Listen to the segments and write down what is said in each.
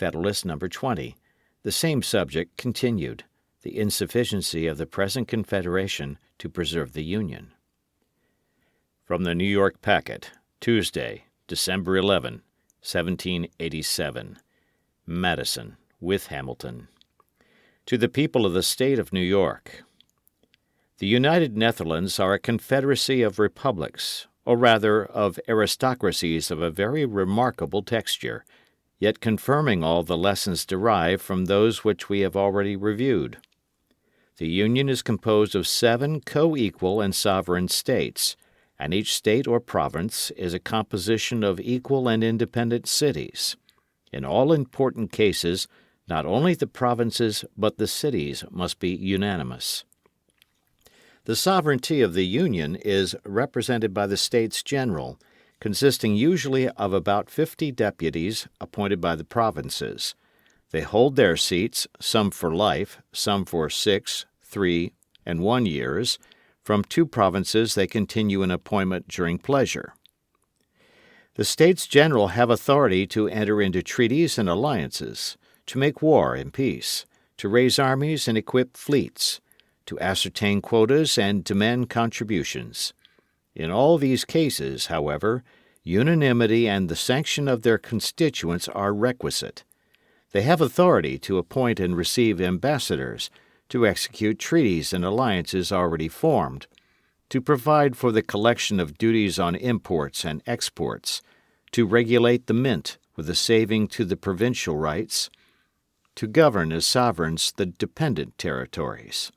Federalist No. 20. The same subject continued, the insufficiency of the present Confederation to preserve the Union. From the New York Packet, Tuesday, December 11, 1787. Madison, with Hamilton. To the people of the State of New York. The United Netherlands are a confederacy of republics, or rather of aristocracies of a very remarkable texture, yet confirming all the lessons derived from those which we have already reviewed. The Union is composed of 7 co-equal and sovereign states, and each state or province is a composition of equal and independent cities. In all important cases, not only the provinces but the cities must be unanimous. The sovereignty of the Union is represented by the States General, consisting usually of about 50 deputies appointed by the provinces. They hold their seats, some for life, some for 6, 3, and 1 years. From 2 provinces they continue an appointment during pleasure. The States General have authority to enter into treaties and alliances, to make war and peace, to raise armies and equip fleets, to ascertain quotas and demand contributions. In all these cases, however, unanimity and the sanction of their constituents are requisite. They have authority to appoint and receive ambassadors, to execute treaties and alliances already formed, to provide for the collection of duties on imports and exports, to regulate the mint with a saving to the provincial rights, to govern as sovereigns the dependent territories.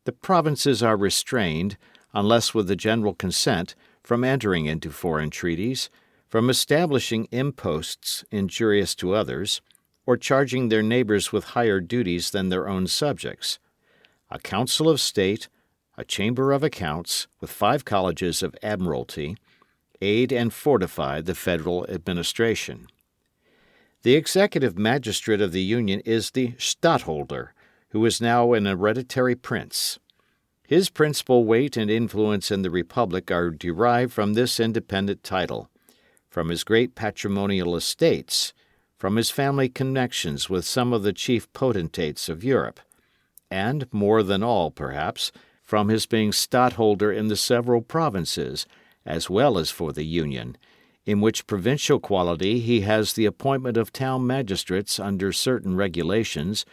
The provinces are restrained, unless with the general consent, from entering into foreign treaties, from establishing imposts injurious to others, or charging their neighbors with higher duties than their own subjects. A council of state, a chamber of accounts, with 5 colleges of admiralty, aid and fortify the federal administration. The executive magistrate of the Union is the Stadtholder, who is now an hereditary prince. His principal weight and influence in the Republic are derived from this independent title, from his great patrimonial estates, from his family connections with some of the chief potentates of Europe, and, more than all, perhaps, from his being Stadtholder in the several provinces, as well as for the Union, in which provincial quality he has the appointment of town magistrates under certain regulations,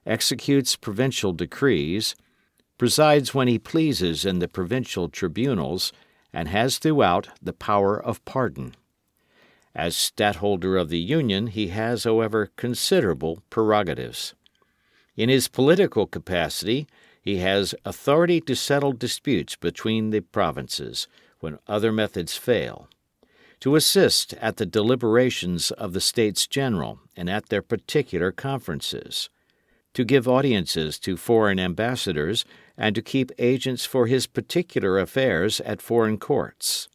executes provincial decrees, presides when he pleases in the provincial tribunals, and has throughout the power of pardon. As Stadtholder of the Union he has, however, considerable prerogatives. In his political capacity he has authority to settle disputes between the provinces, when other methods fail, to assist at the deliberations of the States General and at their particular conferences, to give audiences to foreign ambassadors and to keep agents for his particular affairs at foreign courts.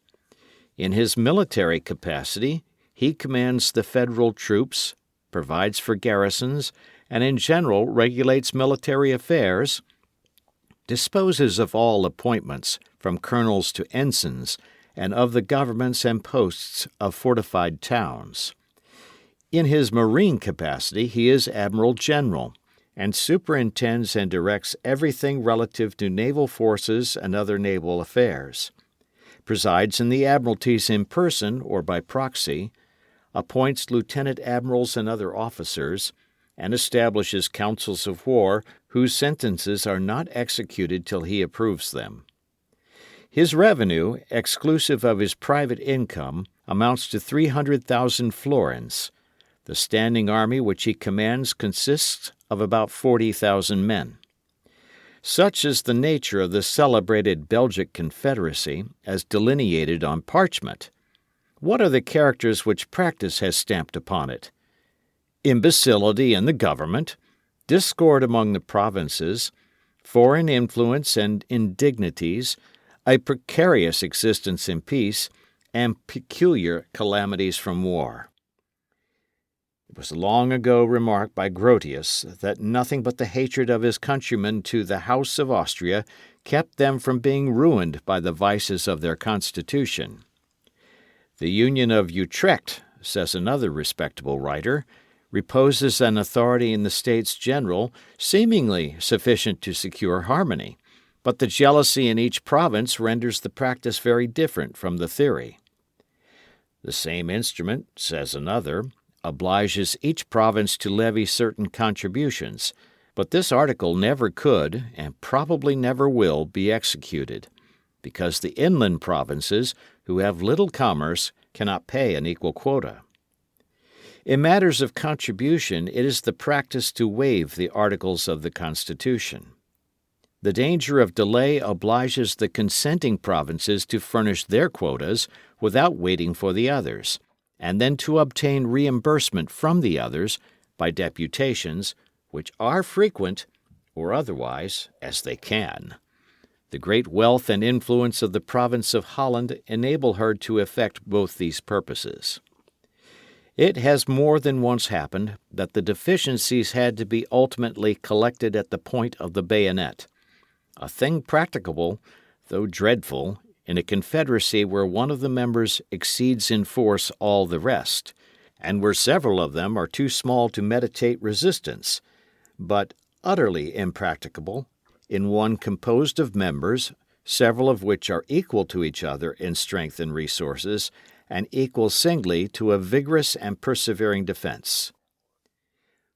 In his military capacity he commands the federal troops, provides for garrisons, and in general regulates military affairs, disposes of all appointments, from colonels to ensigns, and of the governments and posts of fortified towns. In his marine capacity he is Admiral General, and superintends and directs everything relative to naval forces and other naval affairs, presides in the admiralties in person or by proxy, appoints lieutenant admirals and other officers, and establishes councils of war whose sentences are not executed till he approves them. His revenue, exclusive of his private income, amounts to 300,000 florins. The standing army which he commands consists of about 40,000 men. Such is the nature of the celebrated Belgic Confederacy as delineated on parchment. What are the characters which practice has stamped upon it? Imbecility in the government, discord among the provinces, foreign influence and indignities, a precarious existence in peace, and peculiar calamities from war. It was long ago remarked by Grotius that nothing but the hatred of his countrymen to the House of Austria kept them from being ruined by the vices of their constitution. The Union of Utrecht, says another respectable writer, reposes an authority in the States General seemingly sufficient to secure harmony, but the jealousy in each province renders the practice very different from the theory. The same instrument, says another, obliges each province to levy certain contributions, but this article never could, and probably never will, be executed, because the inland provinces, who have little commerce, cannot pay an equal quota. In matters of contribution, it is the practice to waive the articles of the Constitution. The danger of delay obliges the consenting provinces to furnish their quotas without waiting for the others, and then to obtain reimbursement from the others by deputations, which are frequent, or otherwise, as they can. The great wealth and influence of the province of Holland enable her to effect both these purposes. It has more than once happened that the deficiencies had to be ultimately collected at the point of the bayonet, a thing practicable, though dreadful, in a confederacy where one of the members exceeds in force all the rest, and where several of them are too small to meditate resistance, but utterly impracticable in one composed of members, several of which are equal to each other in strength and resources, and equal singly to a vigorous and persevering defense.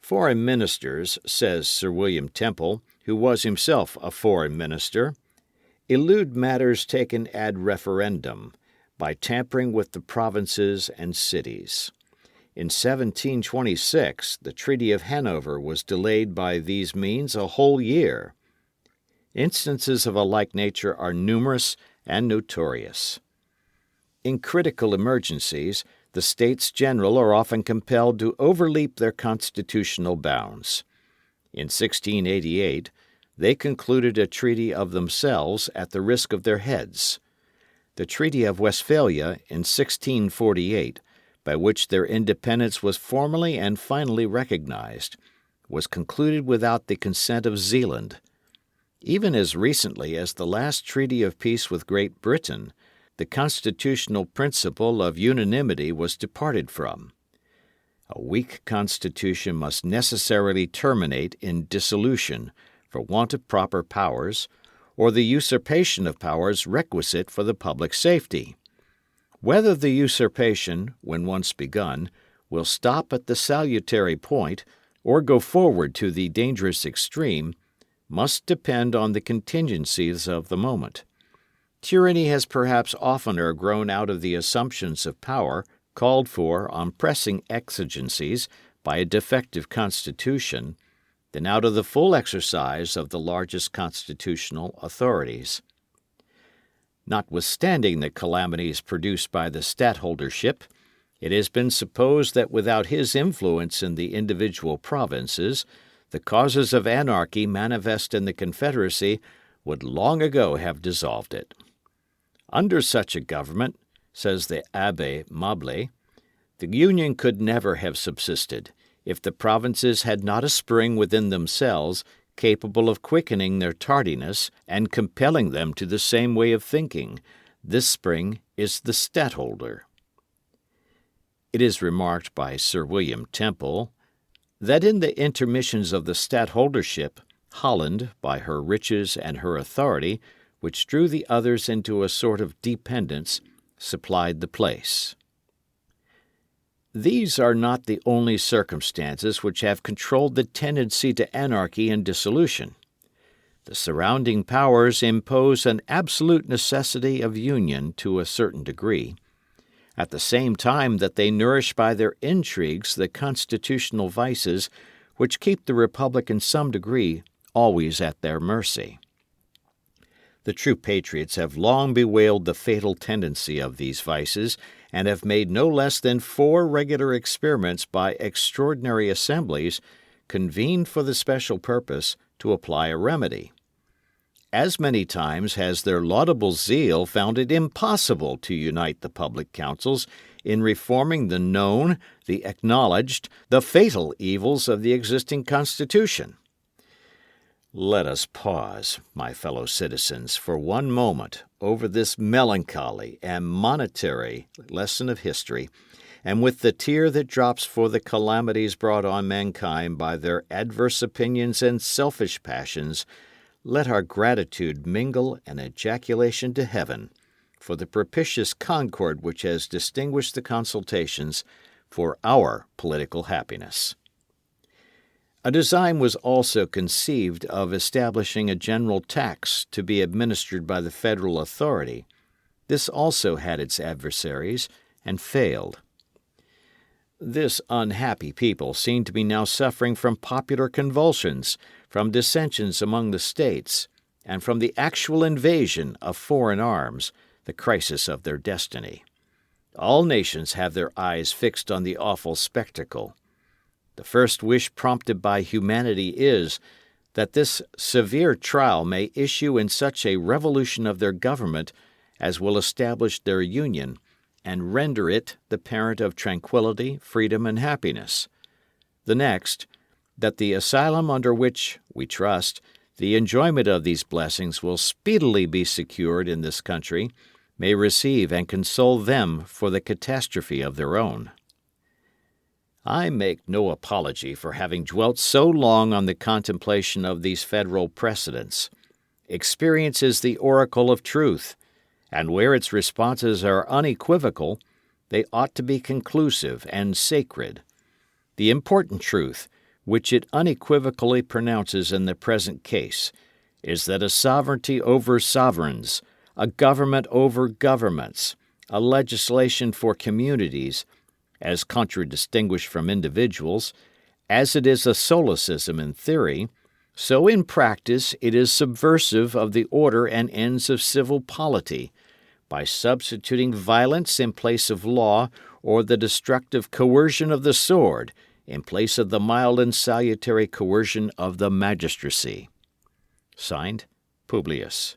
Foreign ministers, says Sir William Temple, who was himself a foreign minister, elude matters taken ad referendum by tampering with the provinces and cities. In 1726, the Treaty of Hanover was delayed by these means a whole year. Instances of a like nature are numerous and notorious. In critical emergencies, the States General are often compelled to overleap their constitutional bounds. In 1688, they concluded a treaty of themselves at the risk of their heads. The Treaty of Westphalia in 1648, by which their independence was formally and finally recognized, was concluded without the consent of Zealand. Even as recently as the last treaty of peace with Great Britain, the constitutional principle of unanimity was departed from. A weak constitution must necessarily terminate in dissolution for want of proper powers, or the usurpation of powers requisite for the public safety. Whether the usurpation, when once begun, will stop at the salutary point or go forward to the dangerous extreme must depend on the contingencies of the moment. Tyranny has perhaps oftener grown out of the assumptions of power called for on pressing exigencies by a defective constitution than out of the full exercise of the largest constitutional authorities. Notwithstanding the calamities produced by the stadtholdership, it has been supposed that without his influence in the individual provinces, the causes of anarchy manifest in the Confederacy would long ago have dissolved it. Under such a government, says the Abbé Mable, the Union could never have subsisted, if the provinces had not a spring within themselves capable of quickening their tardiness and compelling them to the same way of thinking. This spring is the stadtholder. It is remarked by Sir William Temple that in the intermissions of the stadtholdership, Holland, by her riches and her authority, which drew the others into a sort of dependence, supplied the place. These are not the only circumstances which have controlled the tendency to anarchy and dissolution. The surrounding powers impose an absolute necessity of union to a certain degree, at the same time that they nourish by their intrigues the constitutional vices which keep the republic in some degree always at their mercy. The true patriots have long bewailed the fatal tendency of these vices, and have made no less than 4 regular experiments by extraordinary assemblies, convened for the special purpose to apply a remedy. As many times has their laudable zeal found it impossible to unite the public councils in reforming the known, the acknowledged, the fatal evils of the existing Constitution. Let us pause, my fellow citizens, for one moment over this melancholy and monetary lesson of history, and with the tear that drops for the calamities brought on mankind by their adverse opinions and selfish passions, let our gratitude mingle an ejaculation to heaven for the propitious concord which has distinguished the consultations for our political happiness. A design was also conceived of establishing a general tax to be administered by the federal authority. This also had its adversaries and failed. This unhappy people seemed to be now suffering from popular convulsions, from dissensions among the states, and from the actual invasion of foreign arms, the crisis of their destiny. All nations have their eyes fixed on the awful spectacle. The first wish prompted by humanity is that this severe trial may issue in such a revolution of their government as will establish their union and render it the parent of tranquility, freedom, and happiness. The next, that the asylum under which, we trust, the enjoyment of these blessings will speedily be secured in this country, may receive and console them for the catastrophe of their own. I make no apology for having dwelt so long on the contemplation of these federal precedents. Experience is the oracle of truth, and where its responses are unequivocal, they ought to be conclusive and sacred. The important truth, which it unequivocally pronounces in the present case, is that a sovereignty over sovereigns, a government over governments, a legislation for communities, as contradistinguished from individuals, as it is a solecism in theory, so in practice it is subversive of the order and ends of civil polity, by substituting violence in place of law or the destructive coercion of the sword in place of the mild and salutary coercion of the magistracy. Signed, Publius.